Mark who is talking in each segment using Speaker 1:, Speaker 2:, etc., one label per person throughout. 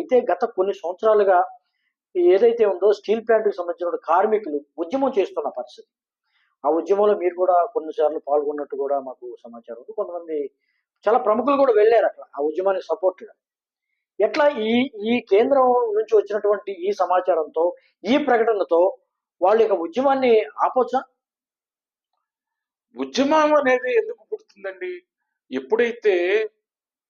Speaker 1: అయితే గత కొన్ని సంవత్సరాలుగా ఏదైతే ఉందో స్టీల్ ప్లాంట్‌కి సంబంధించిన కార్మికులు ఉద్యమం చేస్తున్న పరిస్థితి. ఆ ఉద్యమంలో మీరు కూడా కొన్ని సార్లు పాల్గొన్నట్టు కూడా మాకు సమాచారం ఉంది. కొంతమంది చాలా ప్రముఖులు కూడా వెళ్లారక్కడ. ఆ ఉద్యమానికి సపోర్ట్‌గా. ఎట్లా ఈ ఈ కేంద్రం నుంచి వచ్చినటువంటి ఈ సమాచారంతో, ఈ ప్రకటనతో వాళ్ళు ఇక ఉద్యమాన్ని ఆపొచ్చా?
Speaker 2: ఉద్యమం అనేది ఎందుకు పుడుతుందండి? ఎప్పుడైతే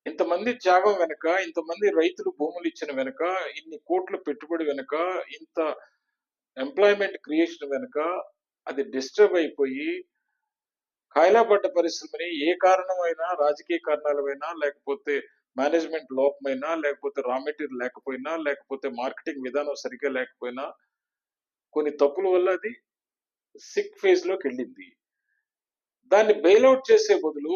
Speaker 2: ఇంతమంది త్యాగం వెనక, ఇంతమంది రైతులు భూములు ఇచ్చిన వెనక, ఇన్ని కోట్ల పెట్టుబడి వెనక, ఇంత ఎంప్లాయ్‌మెంట్ క్రియేషన్ వెనక అది డిస్టర్బ్ అయిపోయి, కాయిలాపడ్డ పరిశ్రమని ఏ కారణమైనా, రాజకీయ కారణాలమైనా, లేకపోతే మేనేజ్‌మెంట్ లోపమైనా, లేకపోతే రా మెటీరియల్ లేకపోయినా, లేకపోతే మార్కెటింగ్ విధానం సరిగ్గా లేకపోయినా, కొన్ని తప్పుల వల్ల అది సిక్ ఫేజ్‌లోకెళ్ళింది. దాన్ని బెయిల్ ఔట్ చేసే బదులు,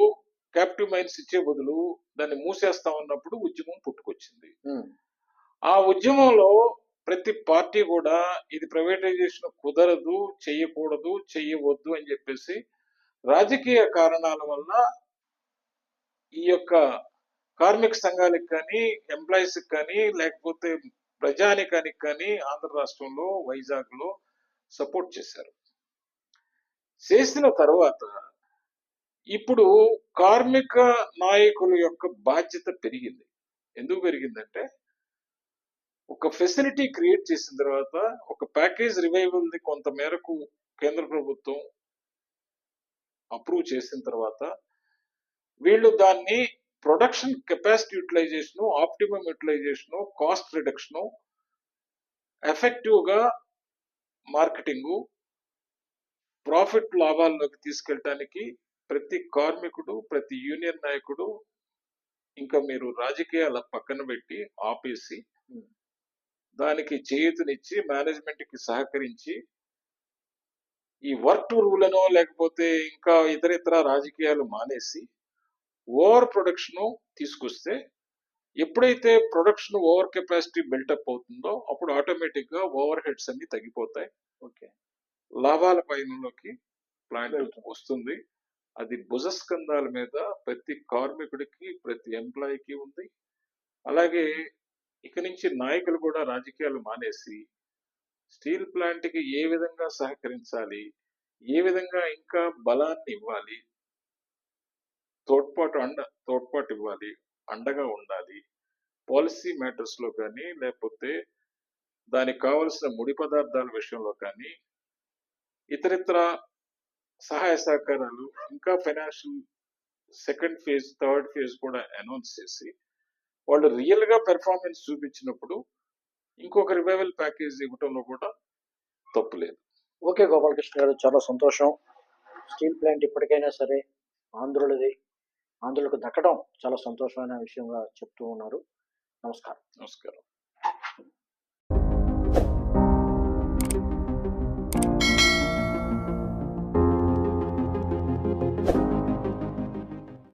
Speaker 2: క్యాప్టివ్ మైన్స్ ఇచ్చే బదులు, దాన్ని మూసేస్తా ఉన్నప్పుడు ఉద్యమం పుట్టుకొచ్చింది. ఆ ఉద్యమంలో ప్రతి పార్టీ కూడా ఇది ప్రైవేటైజేషన్ కుదరదు, చెయ్యకూడదు, చెయ్యవద్దు అని చెప్పేసి రాజకీయ కారణాల వల్ల ఈ యొక్క కార్మిక సంఘాలకు కానీ, ఎంప్లాయీస్‌కి కానీ, లేకపోతే ప్రజానీకానికి కానీ ఆంధ్ర రాష్ట్రంలో వైజాగ్‌లో సపోర్ట్ చేశారు. చేసిన తర్వాత ఇప్పుడు కార్మిక నాయకుల యొక్క బాధ్యత పెరిగింది. ఎందుకు పెరిగిందంటే, ఒక ఫెసిలిటీ క్రియేట్ చేసిన తర్వాత, ఒక ప్యాకేజ్ రివైవల్‌ది కొంత మేరకు కేంద్ర ప్రభుత్వం అప్రూవ్ చేసిన తర్వాత, వీళ్ళు దాన్ని production capacity utilisation, optimum utilisation, cost reduction, ఎఫెక్టివ్‌గా మార్కెటింగు, ప్రాఫిట్ లాభాల్లోకి తీసుకెళ్ళటానికి ప్రతి కార్మికుడు, ప్రతి యూనియన్ నాయకుడు, ఇంకా మీరు రాజకీయాల పక్కన పెట్టి ఆపేసి దానికి చేయూతనిచ్చి మేనేజ్మెంట్‌కి సహకరించి ఈ వర్క్ రూల్ అనో లేకపోతే ఇంకా ఇతరితర రాజకీయాలు మానేసి ఓవర్ ప్రొడక్షన్ తీసుకొస్తే, ఎప్పుడైతే ప్రొడక్షన్ ఓవర్ కెపాసిటీ బిల్టప్ అవుతుందో అప్పుడు ఆటోమేటిక్ గా ఓవర్ హెడ్స్ అన్ని తగ్గిపోతాయి.
Speaker 1: ఓకే.
Speaker 2: లాభాల పైనలోకి ప్లాంట్ వస్తుంది. అది భుజస్కంధాల మీద ప్రతి కార్మికుడికి, ప్రతి ఎంప్లాయీకి ఉంది. అలాగే ఇక నుంచి నాయకులు కూడా రాజకీయాలు మానేసి స్టీల్ ప్లాంట్ కి ఏ విధంగా సహకరించాలి, ఏ విధంగా ఇంకా బలాన్ని ఇవ్వాలి, తోడ్పాటు ఇవ్వాలి, అండగా ఉండాలి. పాలసీ మ్యాటర్స్ లో కానీ, లేకపోతే దానికి కావలసిన ముడి పదార్థాల విషయంలో కానీ, ఇతరితర సహాయ సహకారాలు, ఇంకా financial second phase, third phase కూడా అనౌన్స్ చేసి వాళ్ళు రియల్ గా పెర్ఫార్మెన్స్ చూపించినప్పుడు ఇంకొక రివైవల్ ప్యాకేజ్ ఇవ్వటంలో కూడా తప్పు లేదు.
Speaker 1: ఓకే గోపాలకృష్ణ గారు, చాలా సంతోషం. స్టీల్ ప్లాంట్ ఇప్పటికైనా సరే ఆంధ్రులకు దక్కడం చాలా సంతోషమైన విషయంగా చెప్తూ ఉన్నారు. నమస్కారం.
Speaker 2: నమస్కారం.